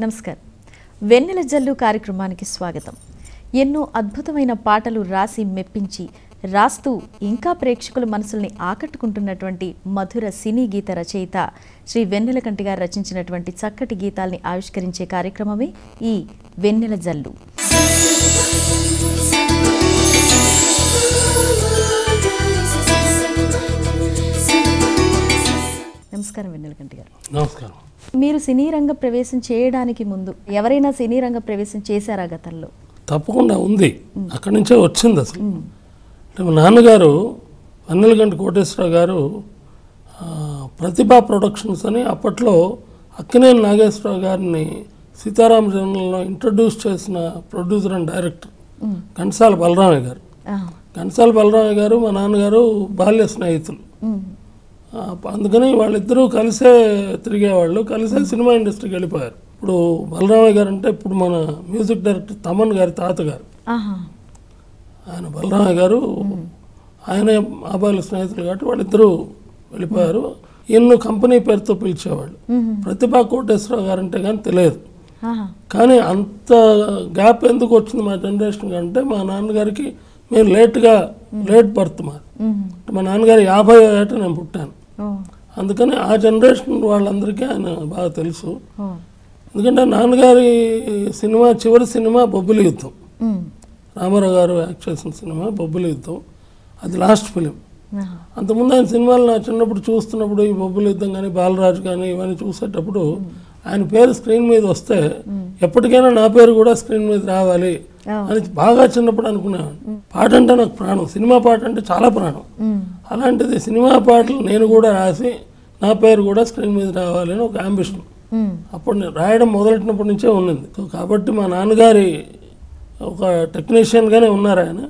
నమస్కారం. వెన్నెల జల్లు కార్యక్రమానికి స్వాగతం. ఎన్నో అద్భుతమైన పాటలు రాసి మెప్పించి రాస్తూ ఇంకా ప్రేక్షకుల మనసుల్ని ఆకట్టుకుంటున్నటువంటి మధుర సినీ గీత రచయిత శ్రీ వెన్నెలకంటి గారు రచించినటువంటి చక్కటి గీతాల్ని ఆవిష్కరించే కార్యక్రమమే ఈ వెన్నెల జల్లు. నమస్కారం వెన్నెలకంటి గారు. నమస్కారం. మీరు సినీ రంగ ప్రవేశం చేయడానికి ముందు ఎవరైనా సినీ రంగ ప్రవేశం చేశారా గతంలో? తప్పకుండా ఉంది, అక్కడి నుంచే వచ్చింది. అసలు అంటే మా నాన్నగారు వెన్నెలకంటి కోటేశ్వరరావు గారు ప్రతిభా ప్రొడక్షన్స్ అని అప్పట్లో అక్కినేని నాగేశ్వరరావు గారిని సీతారామ జనరల్లో ఇంట్రడ్యూస్ చేసిన producer and director Ghantasala Balaramaiah గారు. ఘంటసాల బలరామయ్య గారు మా నాన్నగారు బాల్య స్నేహితులు. అందుకని వాళ్ళిద్దరూ కలిసే తిరిగేవాళ్ళు, కలిసే సినిమా ఇండస్ట్రీకి వెళ్ళిపోయారు. ఇప్పుడు బలరామయ్య గారు అంటే ఇప్పుడు మన మ్యూజిక్ డైరెక్టర్ తమన్ గారి తాతగారు. ఆయన బలరామయ్య గారు, ఆయన ఆబాయిల స్నేహితులు కాబట్టి వాళ్ళిద్దరూ వెళ్ళిపోయారు. ఎన్నో కంపెనీ పేరుతో పిలిచేవాళ్ళు. ప్రతిభా కోటేశ్వరరావు గారు అంటే కానీ తెలియదు. కానీ అంత గ్యాప్ ఎందుకు వచ్చింది మా జనరేషన్ అంటే మా నాన్నగారికి మేము లేట్ బర్త్ మా నాన్నగారు 50వ ఏట నేను పుట్టాను. అందుకని ఆ జనరేషన్ వాళ్ళందరికీ ఆయన బాగా తెలుసు. ఎందుకంటే నాన్నగారి సినిమా చివరి సినిమా బొబ్బిలి యుద్ధం, రామారావు గారు యాక్ట్ చేసిన సినిమా బొబ్బిలి యుద్ధం, అది లాస్ట్ ఫిలిం. అంతకుముందు ఆయన సినిమాలు నా చిన్నప్పుడు చూస్తున్నప్పుడు ఈ బొబ్బిలి యుద్ధం కానీ బాలరాజు కానీ ఇవన్నీ చూసేటప్పుడు ఆయన పేరు స్క్రీన్ మీద వస్తే ఎప్పటికైనా నా పేరు కూడా స్క్రీన్ మీద రావాలి అని బాగా చిన్నప్పుడు అనుకునేవాడిని. పాట అంటే నాకు ప్రాణం, సినిమా పాట అంటే చాలా ప్రాణం. అలాంటిది సినిమా పాటలు నేను కూడా రాసి నా పేరు కూడా స్క్రీన్ మీద రావాలి అని ఒక అంబిషన్ అప్పుడు నేను రాయడం మొదలెట్టినప్పటి నుంచే ఉన్నింది. సో కాబట్టి మా నాన్నగారి ఒక టెక్నీషియన్గానే ఉన్నారు ఆయన.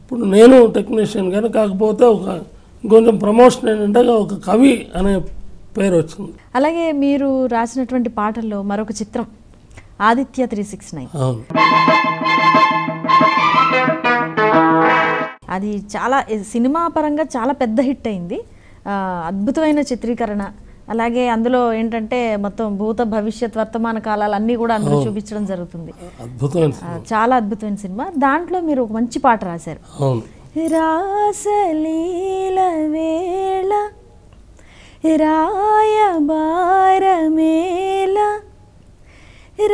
ఇప్పుడు నేను టెక్నీషియన్గానే, కాకపోతే ఇంకొంచెం ప్రమోషన్ ఏంటంటే ఒక కవి అనే పేరు వచ్చింది. అలాగే మీరు రాసినటువంటి పాటల్లో మరొక చిత్రం ఆదిత్య 369. అవును, అది చాలా సినిమా పరంగా చాలా పెద్ద హిట్ అయింది. అద్భుతమైన చిత్రీకరణ, అలాగే అందులో ఏంటంటే మొత్తం భూత భవిష్యత్ వర్తమాన కాలాలు అన్నీ కూడా అందులో చూపించడం జరుగుతుంది. చాలా అద్భుతమైన సినిమా. దాంట్లో మీరు ఒక మంచి పాట రాశారు. రాసలీల వేళ రాయబారమేల,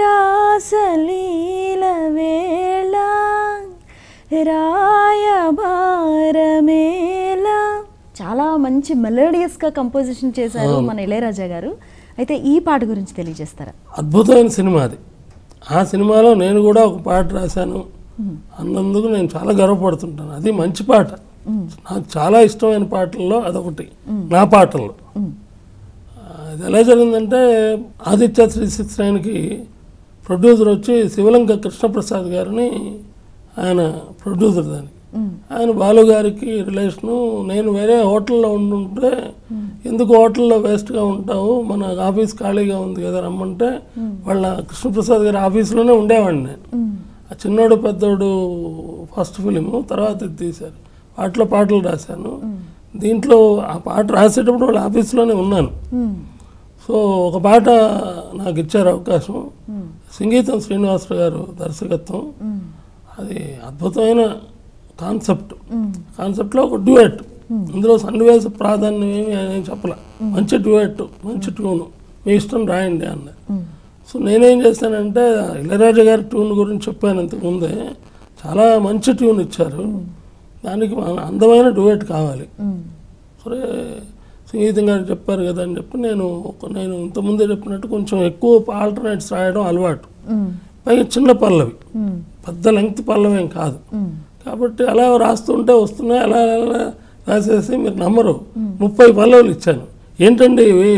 రాసలీల వేళ రాయబారమేల. చాలా మంచి మెలోడియస్గా కంపోజిషన్ చేశారు మన ఇళయరాజా గారు. అయితే ఈ పాట గురించి తెలియజేస్తారా? అద్భుతమైన సినిమా అది. ఆ సినిమాలో నేను కూడా ఒక పాట రాశాను అన్నందుకు నేను చాలా గర్వపడుతుంటాను. అది మంచి పాట, నాకు చాలా ఇష్టమైన పాటల్లో అదొకటి నా పాటల్లో. అది ఎలా జరిగిందంటే ఆదిత్య 369కి ప్రొడ్యూసర్ వచ్చి శివలంక కృష్ణప్రసాద్ గారిని ఆయన ప్రొడ్యూసర్. దానికి ఆయన బాలు గారికి రిలేషను. నేను వేరే హోటల్లో ఉండుంటే ఎందుకు హోటల్లో వేస్ట్గా ఉంటావు, మన ఆఫీస్ ఖాళీగా ఉంది కదా రమ్మంటే వాళ్ళ కృష్ణప్రసాద్ గారి ఆఫీస్లోనే ఉండేవాడిని నేను. ఆ చిన్నోడు పెద్దోడు ఫస్ట్ ఫిలిము, తర్వాత ఇది తీశారు. వాటిలో పాటలు రాశాను. దీంట్లో ఆ పాట రాసేటప్పుడు వాళ్ళ ఆఫీస్లోనే ఉన్నాను. సో ఒక పాట నాకు ఇచ్చారు అవకాశం. సంగీతం శ్రీనివాసరావు గారు దర్శకత్వం. అది అద్భుతమైన కాన్సెప్ట్లో ఒక డ్యూయట్. ఇందులో సన్నివేశ ప్రాధాన్యం ఏమి చెప్పలే. మంచి డ్యూయట్, మంచి ట్యూను, మీ ఇష్టం రాయండి అన్నారు. సో నేనేం చేశానంటే ఇళయరాజా గారి ట్యూన్ గురించి చెప్పాను ఇంతకుముందే. చాలా మంచి ట్యూన్ ఇచ్చారు, దానికి అందమైన డ్యూయట్ కావాలి. సరే సంగీతం గారు చెప్పారు కదా అని చెప్పి నేను ఇంతకుముందే చెప్పినట్టు కొంచెం ఎక్కువ ఆల్టర్నేట్స్ రాయడం అలవాటు. పైగా చిన్న పల్లవి, పెద్ద లెంగ్త్ పల్లవి ఏం కాదు. కాబట్టి అలా రాస్తుంటే వస్తున్నాయి. అలా రాసేసి మీరు నమ్మరు 30 పల్లవులు ఇచ్చాను. ఏంటండి ఇవి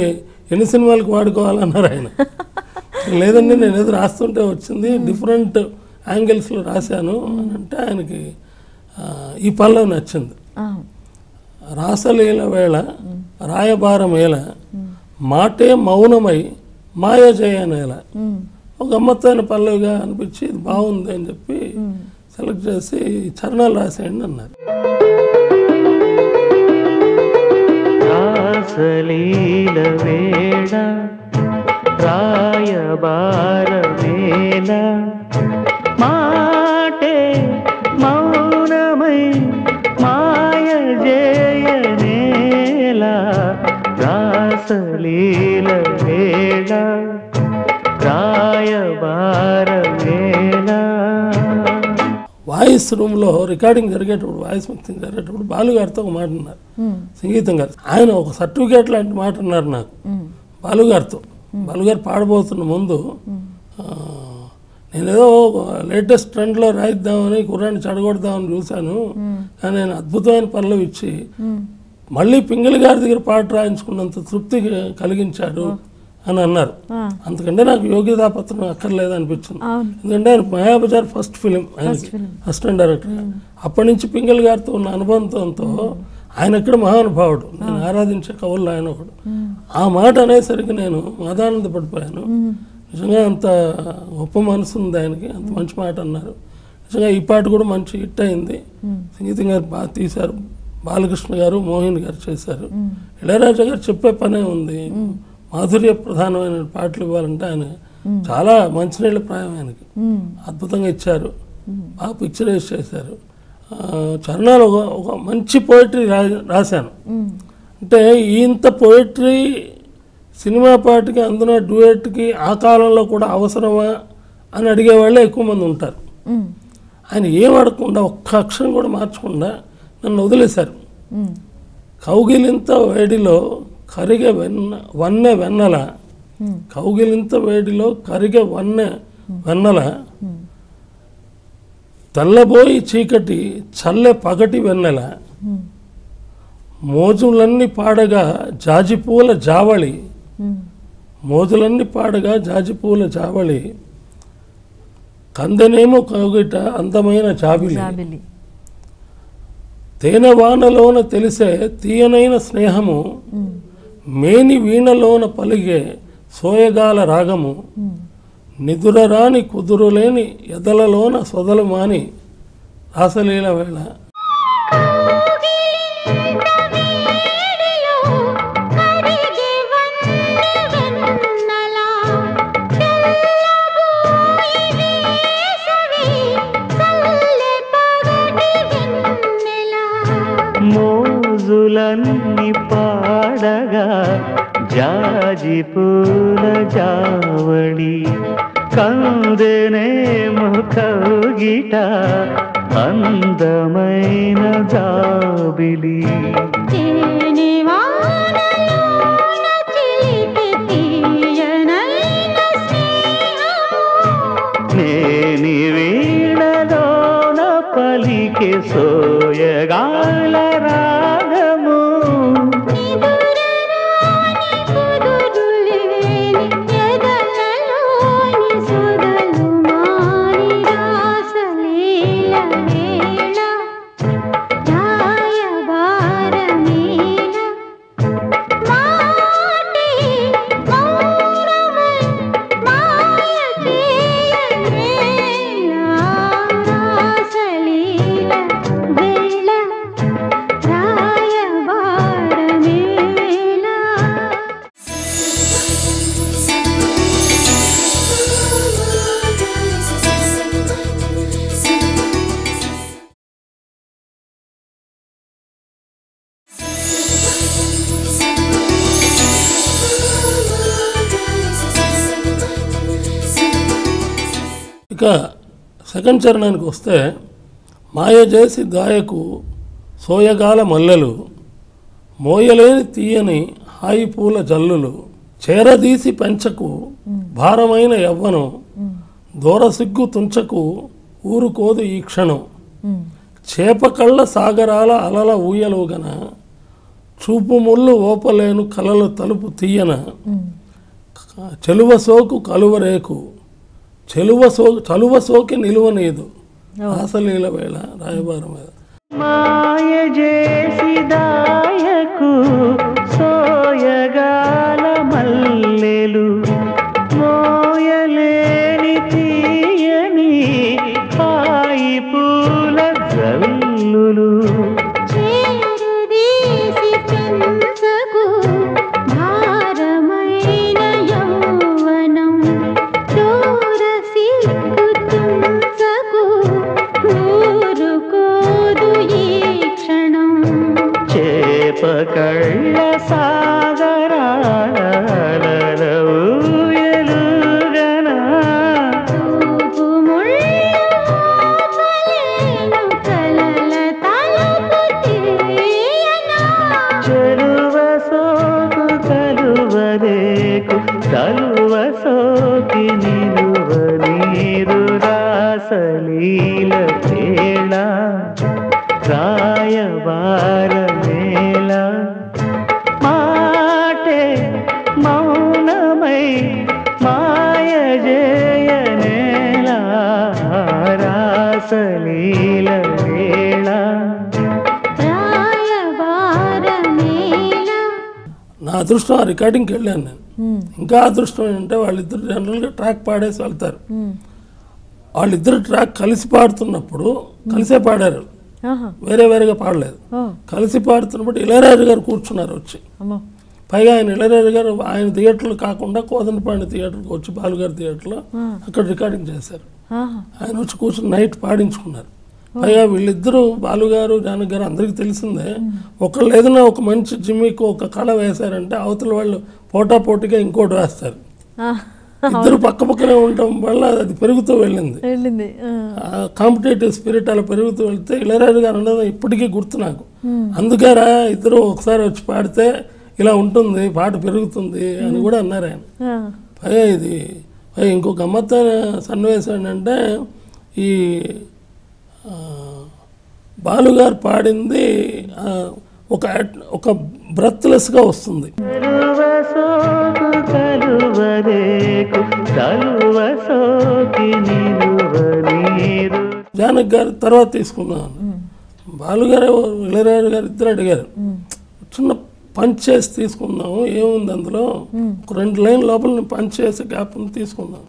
ఎన్ని సినిమాలకు వాడుకోవాలన్నారు ఆయన. లేదండి నేను ఏదో రాస్తుంటే వచ్చింది, డిఫరెంట్ యాంగిల్స్లో రాశాను అని అంటే ఆయనకి ఈ పల్లవి నచ్చింది. రాసలీల వేళ రాయబారమేల, మాటే మౌనమై మాయ చేయనేల. ఒక గమ్మత్తైన పల్లవిగా అనిపించి ఇది బాగుంది అని చెప్పి సెలెక్ట్ చేసి చరణాలు రాసేయండి అన్నారు. రాసలీల వేళ రాయబార వేళ మాటే మౌనమై మాయ జయనేల రాసలీల వేళ రాయబార వేళ. వాయిస్ రూమ్లో రికార్డింగ్ జరిగేటప్పుడు, వాయిస్ మిక్సింగ్ జరిగేటప్పుడు బాలుగారితో ఒక మాట అన్నారు, సంగీతం గారు. ఆయన ఒక సర్టిఫికేట్ లాంటి మాట అన్నారు నాకు బాలుగారితో. బాలుగారు పాడబోతున్న ముందు నేనేదో లేటెస్ట్ ట్రెండ్లో రాయిద్దామని కుర్రాన్ని చెడగొడదామని చూశాను, కానీ నేను అద్భుతమైన పనులు ఇచ్చి మళ్ళీ పింగళి గారి దగ్గర పాట రాయించుకున్నంత తృప్తి కలిగించాడు అని అన్నారు. అంతకంటే నాకు యోగ్యతాపత్రం అక్కర్లేదు అనిపించింది. ఎందుకంటే ఆయన మాయాబజార్ ఫస్ట్ ఫిలిం, ఆయన అసిస్టెంట్ డైరెక్టర్. అప్పటి నుంచి పింగళి గారితో ఉన్న అనుబంధంతో ఆయన ఇక్కడ మహానుభావుడు, నేను ఆరాధించే కవుల్లో ఆయన ఒకడు. ఆ మాట అనేసరికి నేను ఆదానంద పడిపోయాను. నిజంగా అంత గొప్ప మనసు ఉంది ఆయనకి, అంత మంచి మాట అన్నారు. నిజంగా ఈ పాట కూడా మంచి హిట్ అయింది. సంగీతం గారు బాగా తీశారు, బాలకృష్ణ గారు మోహిన్ గారు చేశారు. ఇళయరాజా గారు చెప్పే పనే ఉంది, మాధుర్య ప్రధానమైన పాటలు ఇవ్వాలంటే ఆయన చాలా మంచినీళ్ళ ప్రాయం ఆయనకి, అద్భుతంగా ఇచ్చారు, బాగా పిక్చరైజ్ చేశారు. చరణాలు ఒక మంచి పోయిటరీ రాశాను. అంటే ఇంత పోయిటరీ సినిమా పాటకి అందున డ్యూయెట్కి ఆ కాలంలో కూడా అవసరమా అని అడిగే వాళ్ళే ఎక్కువ మంది ఉంటారు. ఆయన ఏం అడగకుండా ఒక్క అక్షరం కూడా మార్చకుండా నన్ను వదిలేశారు. కౌగిలింత వేడిలో కరిగే వన్నె వెన్నెల, కౌగిలింత వేడిలో కరిగే వెన్నెల, తెల్లబోయి చీకటి చల్లె పగటి వెన్నెల, మోజులన్నీ పాడగా జాజిపూల జావళి, మోజులన్నీ పాడగా జాజిపూల జావళి, కందెనేమో కౌగిట అందమైన జాబిలి, తేనె వానలోన తెలిసే తీయనైన స్నేహము, మేని వీణలోన పలిగే సోయగాల రాగము, నిదురరాని కుదురులేని ఎదలలోన సొదలు మాని రాసలీల వేళ. మోజులన్నీ పాడగా జాజి పూల జావళి, కందెనేమో కౌగిట అందమైన జాబిలి, నేని వీణలోన పలికే సోయగాల రాగము, ఇక సెకండ్ చరణానికి వస్తే, మాయ చేసి గాయకు సోయగాల మల్లెలు, మోయలేని తీయని హాయి పూల జల్లులు, చేరదీసి పెంచకు భారమైన యవ్వనం, దూరసిగ్గు తుంచకు ఊరుకోదు ఈ క్షణం, చేపకళ్ళ సాగరాల అలల ఊయలుగన, చూపు ముళ్ళు ఓపలేను కలల తలుపు తీయన, చెలువ సోకు కలువరేకు, చలువ సోకి నిలువనేదు రాసలీల వేళ రాయబారం మీద. మాయ చేసి దాయకు సోయగాల మల్లెలు, మోయలేని తీయని హాయి పూల జల్లులు, చేపకళ్ళ సాగరాల ఊయలుగనా చెరువ సోకు కలువదేకు తలువ సోకి నిలువ నీరు రాసలీల తేళ రాయబార మేళ మాటే మౌనమై మాయ జయనేళ రాసలీల వేళ నా అదృష్టం ఆ రికార్డింగ్కి వెళ్ళాను నేను. ఇంకా అదృష్టం ఏంటంటే వాళ్ళిద్దరు జనరల్గా ట్రాక్ పాడేసి వెళ్తారు. వాళ్ళిద్దరు ట్రాక్ కలిసి పాడుతున్నప్పుడు కలిసే పాడారు, వేరే వేరేగా పాడలేదు. కలిసి పాడుతున్నప్పుడు ఇళయరాజు గారు కూర్చున్నారు వచ్చి. పైగా ఆయన ఇళయరాజు గారు ఆయన థియేటర్లు కాకుండా కోదండపాండి థియేటర్కి వచ్చి బాలుగారి థియేటర్లో అక్కడ రికార్డింగ్ చేశారు. ఆయన వచ్చి కూర్చొని నైట్ పాడించుకున్నారు. పైగా వీళ్ళిద్దరూ బాలుగారు జానకి గారు అందరికీ తెలిసిందే. ఒకళ్ళు ఏదైనా ఒక మంచి జిమ్మికి ఒక కళ వేశారంటే అవతల వాళ్ళు పోటాపోటీగా ఇంకోటి వేస్తారు. ఇద్దరు పక్క పక్కనే ఉండటం వల్ల అది పెరుగుతూ వెళ్ళింది. కాంపిటేటివ్ స్పిరిట్ అలా పెరుగుతూ వెళ్తే ఇళయరాజు గారు అన్నది ఇప్పటికీ గుర్తు నాకు. అందుకేరా ఇద్దరు ఒకసారి వచ్చి పాడితే ఇలా ఉంటుంది, పాట పెరుగుతుంది అని కూడా అన్నారు ఆయన. పైగా ఇది ఇంకో గమ్మత్తైన సన్నివేశం ఏంటంటే ఈ బాలుగారు పాడింది ఒక బ్రెత్లెస్గా వస్తుంది. జానకి గారు తర్వాత తీసుకున్నాను. బాలుగారు ఇళయరాజు గారు ఇద్దరు అడిగారు, చిన్న పంచ్ చేసి తీసుకుందాము, ఏముంది అందులో, ఒక 2 లైన్ లోపల నేను పంచ్ చేసి గ్యాప్ తీసుకుందాం,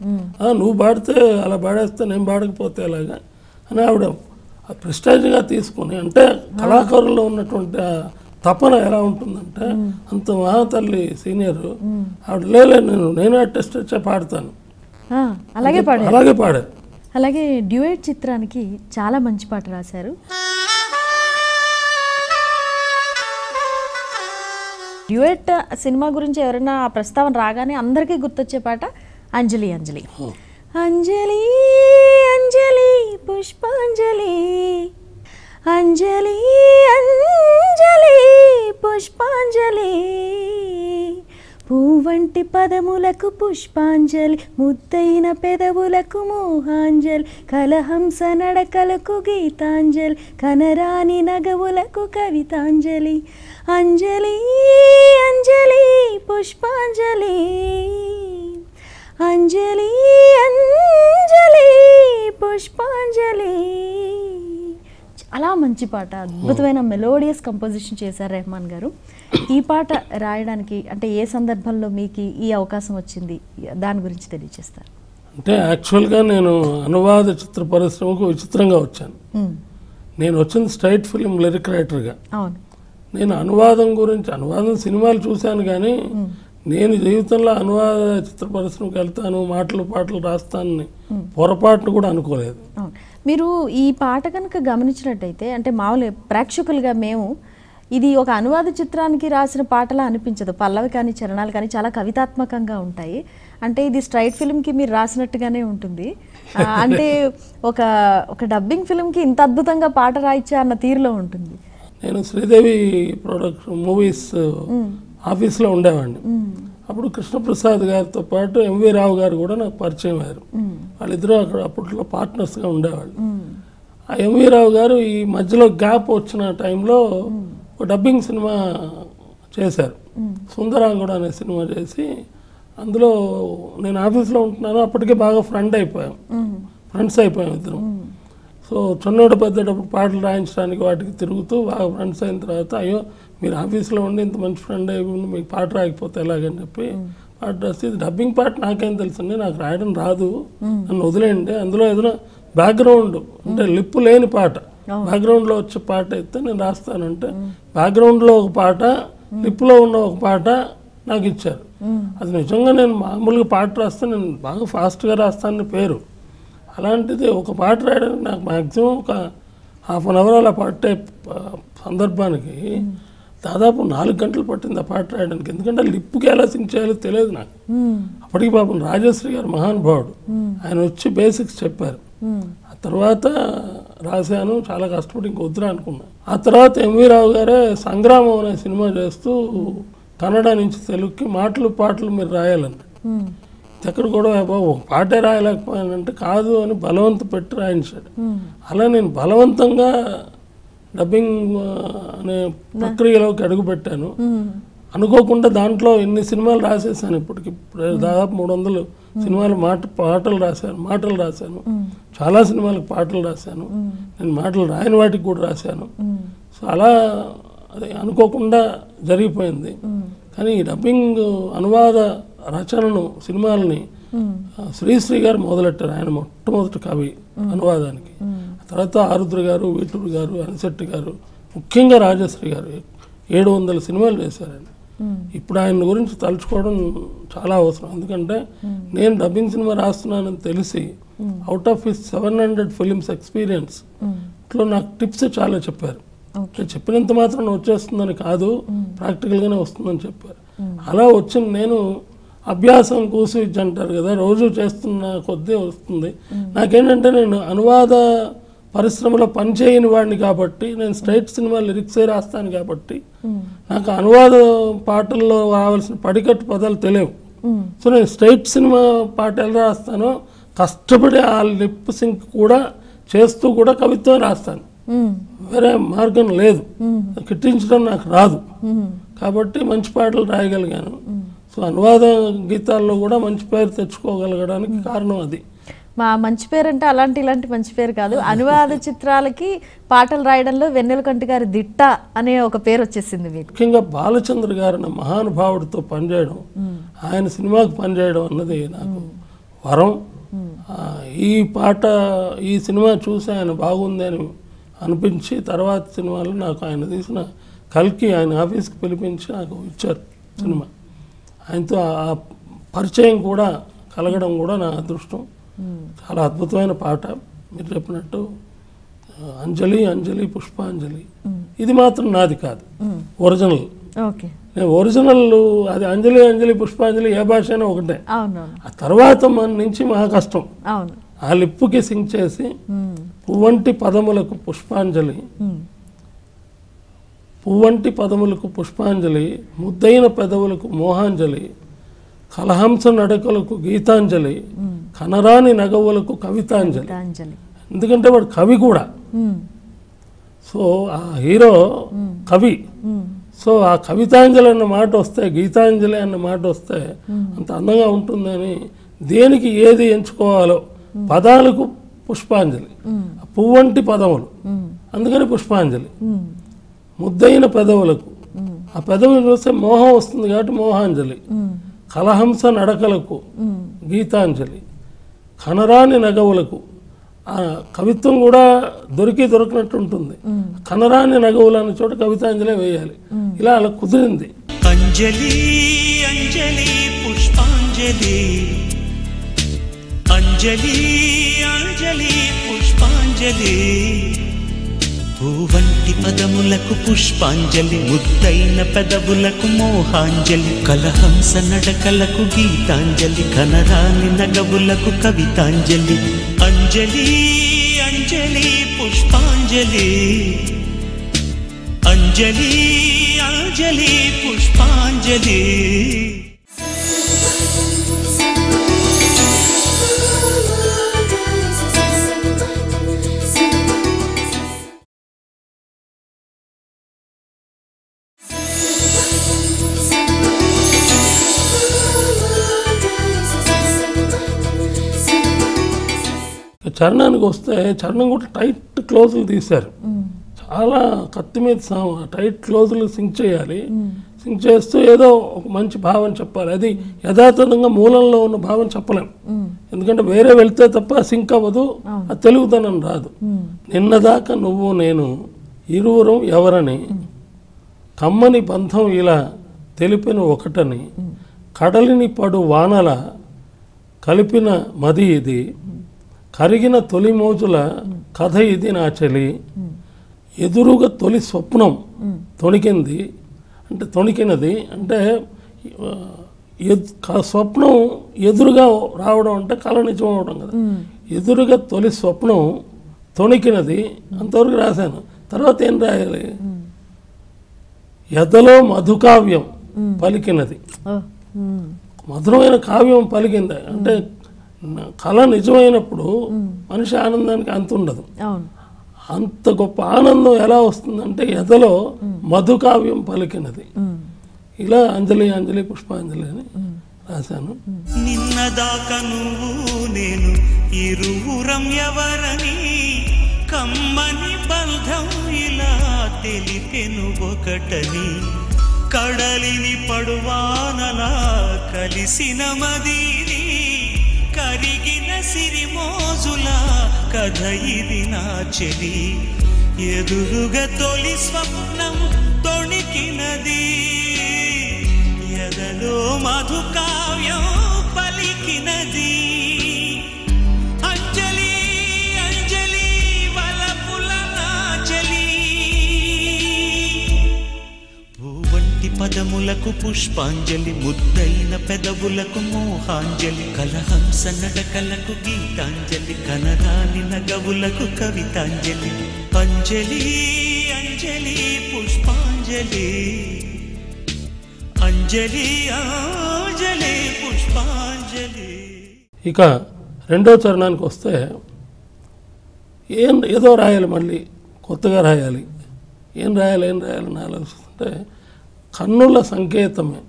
నువ్వు పాడితే అలా పాడేస్తే నేను పాడకపోతే ఎలాగా అని ఆవిడ ప్రెస్టేజ్గా తీసుకుని, అంటే కళాకారుల్లో ఉన్నటువంటి తపన ఎలా ఉంటుందంటే అంత మహాతల్లి సీనియర్ ఆవిడ నేనే టెస్ట్ వచ్చే పాడతాను, అలాగే పాడారు. అలాగే డ్యూయట్ చిత్రానికి చాలా మంచి పాట రాశారు. డ్యూయట్ సినిమా గురించి ఎవరైనా ఆ ప్రస్తావన రాగానే అందరికీ గుర్తొచ్చే పాట అంజలి అంజలి. అంజలి అంజలి పుష్పాంజలి, అంజలి అంజలి పుష్పాంజలి, పూవంటి పదములకు పుష్పాంజలి, ముద్దైన పెదవులకు మోహాంజలి, కలహంస నడకలకు గీతాంజలి, కనరాని నగవులకు కవితాంజలి. అంజలి అంజలి పుష్పాంజలి, అంజలి అంజలి పుష్పాంజలి. చాలా మంచి పాట, అద్భుతమైన మెలోడియస్ కంపోజిషన్ చేశారు రెహమాన్ గారు. ఈ పాట రాయడానికి అంటే ఏ సందర్భంలో మీకు ఈ అవకాశం వచ్చింది, దాని గురించి తెలియజేస్తారు? అంటే యాక్చువల్గా నేను అనువాద చిత్ర పరిశ్రమకు విచిత్రంగా వచ్చాను. నేను వచ్చింది స్ట్రైట్ ఫిలిం లిరిక్ రైటర్గా. అవును, నేను అనువాదం సినిమాలు చూశాను, కానీ నేను జీవితంలో అనువాద చిత్ర పరిశ్రమకు వెళ్తాను, మాటలు పాటలు రాస్తానని పొరపాటును కూడా అనుకోలేదు. మీరు ఈ పాట కనుక గమనించినట్టయితే, అంటే మామూలు ప్రేక్షకులుగా మేము ఇది ఒక అనువాద చిత్రానికి రాసిన పాటలా అనిపించదు. పల్లవి కానీ చరణాలు కానీ చాలా కవితాత్మకంగా ఉంటాయి. అంటే ఇది స్ట్రైట్ ఫిల్మ్కి మీరు రాసినట్టుగానే ఉంటుంది. అంటే ఒక డబ్బింగ్ ఫిల్మ్కి ఇంత అద్భుతంగా పాట రాయిచ్చా అన్న తీరులో ఉంటుంది. నేను శ్రీదేవి ప్రొడక్షన్ మూవీస్ ఆఫీస్లో ఉండేవాడిని. అప్పుడు కృష్ణప్రసాద్ గారితో పాటు ఎంవి రావు గారు కూడా నాకు పరిచయం అయ్యారు. వాళ్ళిద్దరూ అక్కడ అప్పట్లో పార్ట్నర్స్గా ఉండేవాళ్ళు. ఆ ఎంవి రావు గారు ఈ మధ్యలో గ్యాప్ వచ్చిన టైంలో ఒక డబ్బింగ్ సినిమా చేశారు, సుందరాంగుడు అనే సినిమా చేసి, అందులో నేను ఆఫీస్లో ఉంటున్నాను, అప్పటికే బాగా ఫ్రెండ్స్ అయిపోయాం ఇద్దరం. సో చిన్నోడు పెద్దటప్పుడు పాటలు రాయించడానికి వాటికి తిరుగుతూ బాగా ఫ్రెండ్స్ అయిన తర్వాత, అయ్యో మీరు ఆఫీస్లో ఉండి ఇంత మంచి ఫ్రెండ్ అయ్యి మీకు పాట రాకపోతే ఎలాగని చెప్పి పాట రాస్తే, ఇది డబ్బింగ్ పాట నాకేం తెలుసండి, నాకు రాయడం రాదు, నన్ను వదిలేయండి, అందులో ఏదైనా బ్యాక్గ్రౌండ్ అంటే లిప్పు లేని పాట, బ్యాక్గ్రౌండ్లో వచ్చే పాట అయితే నేను రాస్తానంటే, బ్యాక్గ్రౌండ్లో ఒక పాట, లిప్పులో ఉన్న ఒక పాట నాకు ఇచ్చారు. అది నిజంగా నేను మామూలుగా పాట రాస్తే నేను బాగా ఫాస్ట్గా రాస్తానని పేరు. అలాంటిది ఒక పాట రాయడానికి నాకు మ్యాక్సిమం ఒక 1/2 అవర్ అలా పట్టే సందర్భానికి దాదాపు 4 గంటలు పట్టింది ఆ పాట రాయడానికి. ఎందుకంటే లిప్కి ఎలా సింగ్ చేయాలో తెలియదు నాకు. అప్పటికి పాపం రాజశ్రీ గారు మహానుభావుడు, ఆయన వచ్చి బేసిక్స్ చెప్పారు. ఆ తర్వాత రాశాను, చాలా కష్టపడి ఇంకొద్దురా అనుకున్నా. ఆ తర్వాత ఎంవి రావు గారే సంగ్రామం అనే సినిమా చేస్తూ కన్నడ నుంచి తెలుగుకి మాటలు పాటలు మీరు రాయాలన్నాడు. ఎక్కడ కూడా ఒక పాటే రాయలేకపోయానంటే కాదు అని బలవంత పెట్టి రాయించాడు. అలా నేను బలవంతంగా డబ్బింగ్ అనే ప్రక్రియలోకి అడుగుపెట్టాను. అనుకోకుండా దాంట్లో ఎన్ని సినిమాలు రాసేసాను. ఇప్పటికి దాదాపు 300 సినిమాలు పాటలు రాశాను. చాలా సినిమాలకు పాటలు రాశాను. నేను మాటలు రాయని వాటికి కూడా రాశాను. సో అలా అది అనుకోకుండా జరిగిపోయింది. కానీ ఈ డబ్బింగ్ అనువాద రచనను సినిమాలని శ్రీశ్రీ గారు మొదలెట్టారు. ఆయన మొట్టమొదటి కవి అనువాదానికి. తర్వాత ఆరుద్ర గారు, వీటూరు గారు, అనిశెట్టి గారు, ముఖ్యంగా రాజశ్రీ గారు 700 సినిమాలు చేశారు ఆయన. ఇప్పుడు ఆయన గురించి తలుచుకోవడం చాలా అవసరం. ఎందుకంటే నేను డబ్బింగ్ సినిమా రాస్తున్నానని తెలిసి out of his 700 films experience ఇట్లా నాకు టిప్స్ చాలా చెప్పారు. చెప్పినంత మాత్రం వచ్చేస్తుందని కాదు, ప్రాక్టికల్గానే వస్తుందని చెప్పారు. అలా వచ్చిన నేను అభ్యాసం కూసి అంటారు కదా, రోజు చేస్తున్న కొద్దీ వస్తుంది. నాకేంటంటే నేను అనువాద పరిశ్రమలో పనిచేయని వాడిని కాబట్టి, నేను స్ట్రైట్ సినిమా లిరిక్సే రాస్తాను కాబట్టి నాకు అనువాద పాటల్లో రావాల్సిన పడికట్టు పదాలు తెలియవు. సో నేను స్ట్రైట్ సినిమా పాట ఎలా రాస్తానో కష్టపడి ఆ లిప్ సింక్ కూడా చేస్తూ కూడా కవిత్వం రాస్తాను. వేరే మార్గం లేదు, కిట్టించడం నాకు రాదు. కాబట్టి మంచి పాటలు రాయగలిగాను. సో అనువాద గీతాల్లో కూడా మంచి పేరు తెచ్చుకోగలగడానికి కారణం అది. మా మంచి పేరు అంటే ఇలాంటి మంచి పేరు కాదు, అనువాద చిత్రాలకి పాటలు రాయడంలో వెన్నెలకంటి గారి దిట్ట అనే ఒక పేరు వచ్చేసింది మీకు. ముఖ్యంగా బాలచంద్ర గారు అనే మహానుభావుడితో పనిచేయడం, ఆయన సినిమాకి పనిచేయడం అన్నది నాకు వరం. ఈ సినిమా చూసి ఆయన బాగుంది అని అనిపించి తర్వాత సినిమాలో నాకు ఆయన తీసిన కల్కి ఆయన ఆఫీస్కి పిలిపించి నాకు ఇచ్చారు సినిమా. ఆయనతో ఆ పరిచయం కూడా కలగడం కూడా నా అదృష్టం. చాలా అద్భుతమైన పాట మీరు చెప్పినట్టు అంజలి అంజలి పుష్పాంజలి. ఇది మాత్రం నాది కాదు, ఒరిజినల్. నేను ఒరిజినల్ అది అంజలి అంజలి పుష్పాంజలి ఏ భాష అయినా ఒకటే. ఆ తర్వాత మన నుంచి మహా కష్టం. ఆ లిప్పుకి సింగ్ చేసి పువ్వంటి పదములకు పుష్పాంజలి, పువ్వంటి పదములకు పుష్పాంజలి, ముద్దైన పెదవులకు మోహాంజలి, కలహంస నడకలకు గీతాంజలి, కనరాని నగవులకు కవితాంజలి. ఎందుకంటే వాడు కవి కూడా. సో ఆ హీరో కవి. సో ఆ కవితాంజలి అన్న మాట వస్తే, గీతాంజలి అన్న మాట వస్తే అంత అందంగా ఉంటుందని దేనికి ఏది ఎంచుకోవాలో పదాలకు పుష్పాంజలి, పువ్వంటి పదములు అందుకని పుష్పాంజలి, ముద్దైన పెదవులకు ఆ పెదవులు చూస్తే మోహం వస్తుంది కాబట్టి మోహాంజలి, కలహంస నడకలకు గీతాంజలి, కనరాని నగవులకు ఆ కవిత్వం కూడా దొరికినట్టు ఉంటుంది. కనరాని నగవులు అనే చోట కవితాంజలి వేయాలి. ఇలా అలా కుదిరింది. అంజలి అంజలి పుష్పాంజలి, అంజలి అంజలి పుష్పాంజలి, పూవంటి పదములకు పుష్పాంజలి, ముద్దైన పెదవులకు మోహాంజలి, కలహంస నడకలకు గీతాంజలి, కనరాని నగవులకు కవితాంజలి. అంజలి అంజలి పుష్పాంజలి, అంజలి అంజలి పుష్పాంజలి. చరణానికి వస్తే చరణం కూడా టైట్ క్లోజులు తీశారు. చాలా కత్తి మీద టైట్ క్లోజులు సింక్ చేయాలి. సింక్ చేస్తూ ఏదో ఒక మంచి భావం చెప్పాలి. అది యథాతథంగా మూలంలో ఉన్న భావం చెప్పలేం. ఎందుకంటే వేరే వెళ్తే తప్ప సింక్ అవ్వదు, అది తెలుగుతనం రాదు. నిన్నదాకా నువ్వు నేను ఇరువురం ఎవరని, కమ్మని బంధం ఇలా తెలిపిన ఒకటని, కడలిని పడు వానల కలిపిన మది ఇది, కరిగిన తొలి మోజుల కథ ఇది నా చెలి, ఎదురుగా తొలి స్వప్నం తొణికింది అంటే తొణికినది అంటే స్వప్నం ఎదురుగా రావడం అంటే కళ నిజం అవడం కదా. ఎదురుగా తొలి స్వప్నం తొణికినది అంతవరకు రాశాను. తర్వాత ఏం రాయాలి? ఎదలో మధుకావ్యం పలికినది. మధురమైన కావ్యం పలికింది అంటే కళ నిజమైనప్పుడు మనిషి ఆనందానికి అంత ఉండదు. అంత గొప్ప ఆనందం ఎలా వస్తుందంటే ఎదలో మధుకావ్యం పలికినది. ఇలా అంజలి అంజలి పుష్పాంజలి అని రాశాను. నిన్నదాకా నువ్వు నేను ఇరువురం ఎవరని కమ్మని బంధం ఇలా తెలిపెను ఒకటని కడలిని పడువానలా కలిసిన మదిని కరిగిన సిరిమోజుల కథ ఇది నా చెలి ఎదురుగా తొలి స్వప్నం తొణికినది ఎదలో మధుకావ్యం పలికినది అంజలి అంజలి వలపుల నాచలి పూవంటి పదములకు పుష్పాంజలి ముద్దైన పెదవులకు మోహాంజలి కలహంస నడకలకు గీతాంజలి కనరాని నగవులకు కవితాంజలి అంజలి అంజలి పుష్పాంజలి అంజలి అంజలి పుష్పాంజలి. ఇక రెండో చరణానికి వస్తే ఏదో రాయాలి, మళ్ళీ కొత్తగా రాయాలి. ఏం రాయాలని ఆలోచిస్తుంటే కన్నుల సంకేతమే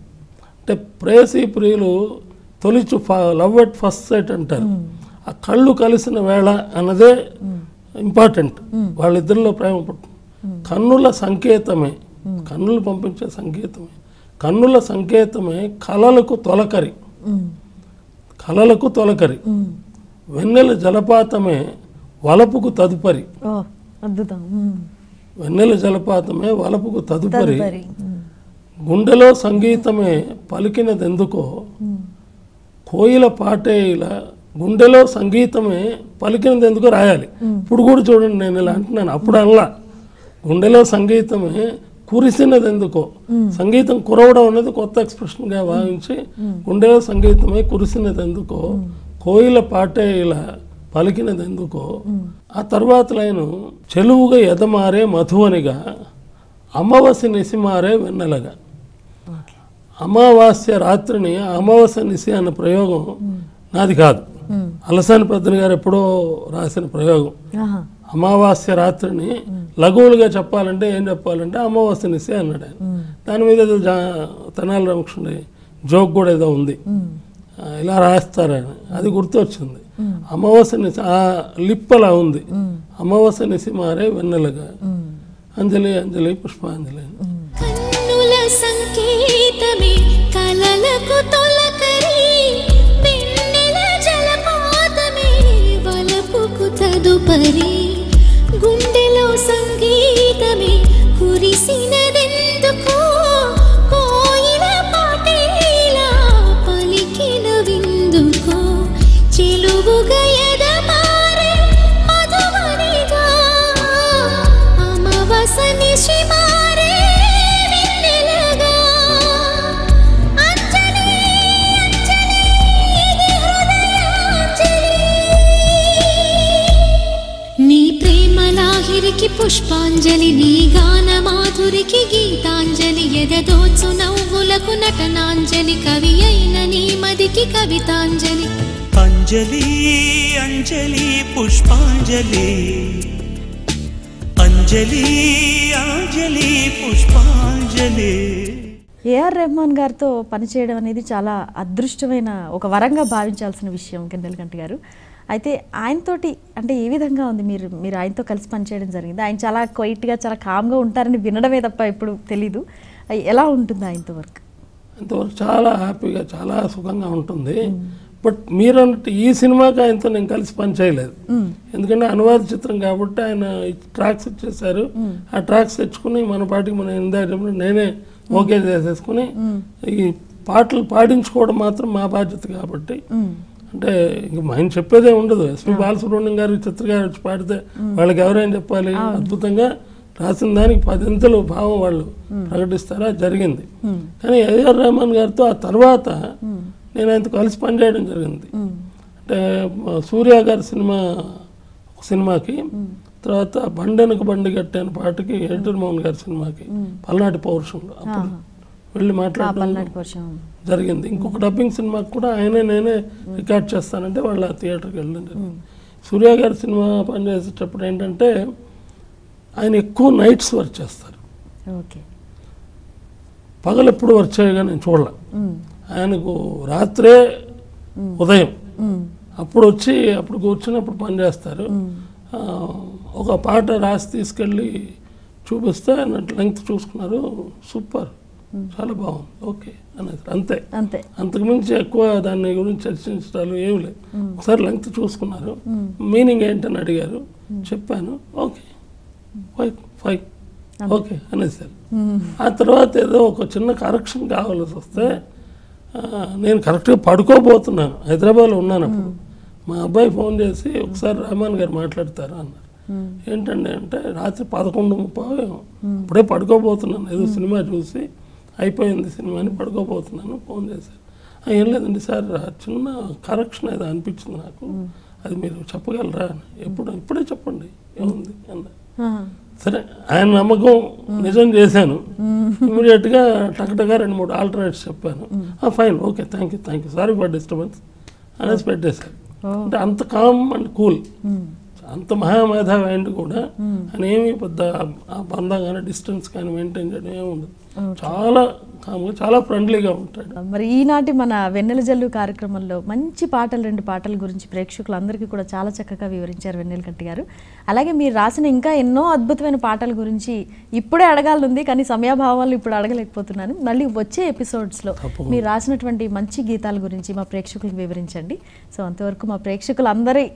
అంటే ప్రేసి ప్రియులు తొలిచు లవ్ ఎట్ ఫస్ట్ సైట్ అంటారు. ఆ కళ్ళు కలిసిన వేళ అన్నదే ఇంపార్టెంట్. వాళ్ళిద్దరిలో ప్రేమ కన్నుల సంకేతమే, కన్నులు పంపించే సంకేతమే, కన్నుల సంకేతమే కలలకు తొలకరి, కలలకు తొలకరి, వెన్నెల జలపాతమే వలపుకు తదుపరి, వెన్నెల జలపాతమే వలపుకు తదుపరి, గుండెలో సంగీతమే పలికినదెందుకో కోయిల పాటే ఇలా గుండెలో సంగీతమే పలికినదెందుకో రాయాలి. ఇప్పుడు కూడా చూడండి నేను ఇలా అంటున్నాను, అప్పుడు అనలా. గుండెలో సంగీతమే కురిసినదెందుకో, సంగీతం కురవడం అనేది కొత్త ఎక్స్ప్రెషన్గా భావించి గుండెలో సంగీతమే కురిసినదెందుకో కోయిల పాటే ఇలా పలికినదెందుకో. ఆ తర్వాత లైను చెలువుగా ఎదమారే మధువనిగా అమావాస్య నిసిమారే వెన్నెలగా. అమావాస్య రాత్రిని అమావాస్య నిసి అన్న ప్రయోగం నాది కాదు, అలసాని పెద్దని గారు ఎప్పుడో రాసిన ప్రయోగం. అమావాస్య రాత్రిని లఘువులుగా చెప్పాలంటే ఏం చెప్పాలంటే అమావాస్య నిసి అన్నాడు ఆయన. దాని మీద ఏదో తెనాలి రామకృష్ణుడి జోక్ కూడా ఏదో ఉంది, ఇలా రాస్తారని అది గుర్తొచ్చింది. అమావాస్య నిసి ఆ లిప్ అలా ఉంది, అమావాస్య నిసి మారే వెన్నెలగా అంజలి అంజలి పుష్పాంజలి. కన్నుల సంకేతమే కలలకు తొలకరి వెన్నెల జలపాతమే వలపుకు తదుపరి గుండెలో సంగీతమే కురిసినదెందుకో కోయిల పాటేలా పలికిన విందుకో చెలువుగా ఎదమారే మధువనిగా అమావాస్య నిశిమారే వెన్నెలగా అంజలి అంజలి ఇది హృదయాంజలి. నీ ప్రేమలాహిరికి పుష్పాంజలి, నీ గాన మాధురికి గీతాంజలి, ఎదదోచు నవ్వులకు నటనాంజలి, కవి అయిన నీ మదికి కవితాంజలి. అంజలి అంజలి పుష్పాంజలి అంజలి అంజలి పుష్పాంజలి. ఏఆర్ రెహమాన్ గారితో పనిచేయడం అనేది చాలా అదృష్టమైన ఒక వరంగా భావించాల్సిన విషయం కిందలకంటి గారు. అయితే ఆయనతోటి అంటే ఏ విధంగా ఉంది, మీరు ఆయనతో కలిసి పనిచేయడం జరిగింది? ఆయన చాలా క్వైట్గా చాలా కామ్గా ఉంటారని వినడమే తప్ప ఎప్పుడు తెలీదు. ఎలా ఉంటుంది ఆయనతో వర్క్? అంతవరకు చాలా హ్యాపీగా చాలా సుఖంగా ఉంటుంది. బట్ మీరు అన్నట్టు ఈ సినిమాకి ఆయనతో నేను కలిసి పనిచేయలేదు, ఎందుకంటే అనువాద చిత్రం కాబట్టి ఆయన ట్రాక్స్ ఇచ్చేసారు. ఆ ట్రాక్స్ తెచ్చుకుని మన పాటికి మనం ఇందాక నేనే ఓకే చేసేసుకుని ఈ పాటలు పాడించుకోవడం మాత్రం మా బాధ్యత కాబట్టి అంటే ఇంక ఆయన చెప్పేదే ఉండదు. ఎస్పి బాలసుబ్రహ్మణ్యం గారు చిత్ర గారు వచ్చి పాడితే వాళ్ళకి ఎవరైనా చెప్పాలి, అద్భుతంగా రాసిన దానికి 10 భావం వాళ్ళు ప్రకటిస్తారా జరిగింది. కానీ ఏఆర్ రెహమాన్ గారితో ఆ తర్వాత నేను ఆయనతో కలిసి పనిచేయడం జరిగింది. అంటే సూర్య గారి సినిమాకి తర్వాత బండెనక బండి గట్టి అనే పాటకి ఎన్టీ మోహన్ గారి సినిమాకి పల్నాటి పౌరుషంలో అప్పుడు వెళ్ళి మాట్లాడడం జరిగింది. ఇంకొక డబ్బింగ్ సినిమాకి కూడా నేనే రికార్డ్ చేస్తానంటే వాళ్ళ థియేటర్కి వెళ్ళడం జరిగింది. సూర్య గారి సినిమా పనిచేసేటప్పుడు ఏంటంటే ఆయన ఎక్కువ నైట్స్ వర్క్ చేస్తారు. పగలు ఎప్పుడు వర్క్ చేయగా నేను చూడలే. ఆయనకు రాత్రే ఉదయం అప్పుడు కూర్చున్నప్పుడు పని చేస్తారు. ఒక పాట రాసి తీసుకెళ్ళి చూపిస్తే ఆయన లెంగ్త్ చూసుకున్నారు, సూపర్, చాలా బాగుంది, ఓకే అనేది అంతే. అంతకుమించి ఎక్కువ దాని గురించి చర్చించడాలు ఏమి లేదు. ఒకసారి లెంగ్త్ చూసుకున్నారు, మీనింగ్ ఏంటని అడిగారు, చెప్పాను, ఓకే ఫైన్ ఓకే అనేసారు. ఆ తర్వాత ఏదో ఒక చిన్న కరెక్షన్ కావాల్సి వస్తే నేను కరెక్ట్గా పడుకోబోతున్నాను, హైదరాబాద్లో ఉన్నాను అప్పుడు. మా అబ్బాయి ఫోన్ చేసి ఒకసారి రెహమాన్ గారు మాట్లాడతారు అన్నారు. ఏంటండి అంటే రాత్రి 11:30 అప్పుడే పడుకోబోతున్నాను, ఏదో సినిమా చూసి అయిపోయింది సినిమా అని పడుకోబోతున్నాను, ఫోన్ చేశారు. ఏం లేదండి సార్, చిన్న కరెక్షన్ ఏదో అనిపించింది నాకు, అది మీరు చెప్పగలరా? ఇప్పుడే చెప్పండి ఏముంది అన్నారు. సరే, ఆయన నమ్మకం నిజం చేశాను. ఇమీడియట్గా టకటగా 2-3 ఆల్టర్నేట్స్ చెప్పాను. Fine, okay, thank you, sorry for disturbance అనేసి పెట్టేశారు. అంటే అంత కామ్ అండ్ కూల్, అంత మహామేధావి అయింది కూడా ఆయన ఏమి పెద్ద బంధం కానీ డిస్టెన్స్ కానీ మెయింటైన్ చేయడం ఏమి ఉండదు. చాలా కామ్గా, చాలా ఫ్రెండ్లీగా ఉంటాడు. మరి ఈనాటి మన వెన్నెల జల్లు కార్యక్రమంలో మంచి పాటలు, 2 పాటల గురించి ప్రేక్షకులందరికీ కూడా చాలా చక్కగా వివరించారు వెన్నెలకంటి గారు. అలాగే మీరు రాసిన ఇంకా ఎన్నో అద్భుతమైన పాటల గురించి ఇప్పుడే అడగాలనుంది, కానీ సమయాభావాలు ఇప్పుడు అడగలేకపోతున్నాను. మళ్ళీ వచ్చే ఎపిసోడ్స్లో మీరు రాసినటువంటి మంచి గీతాల గురించి మా ప్రేక్షకులకు వివరించండి. సో అంతవరకు మా ప్రేక్షకులందరి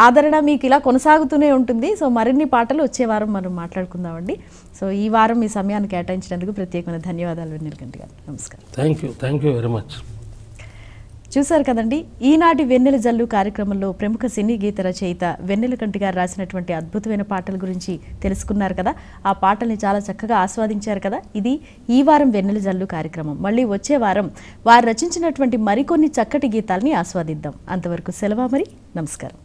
ఆదరణ మీకు ఇలా కొనసాగుతూనే ఉంటుంది. సో మరిన్ని పాటలు వచ్చే వారం మనం మాట్లాడుకుందామండి. సో ఈ వారం మీ సమయాన్ని కేటాయించినందుకు ప్రత్యేకమైన ధన్యవాదాలు వెన్నెలకంటి గారు. నమస్కారం. Thank you very much. చూశారు కదండి, ఈనాటి వెన్నెల జల్లు కార్యక్రమంలో ప్రముఖ సినీ గీత రచయిత వెన్నెలకంటి గారు రాసినటువంటి అద్భుతమైన పాటల గురించి తెలుసుకున్నారు కదా. ఆ పాటల్ని చాలా చక్కగా ఆస్వాదించారు కదా. ఇది ఈ వారం వెన్నెల జల్లు కార్యక్రమం. మళ్ళీ వచ్చే వారం వారు రచించినటువంటి మరికొన్ని చక్కటి గీతాలని ఆస్వాదిద్దాం. అంతవరకు సెలవు మరి. నమస్కారం.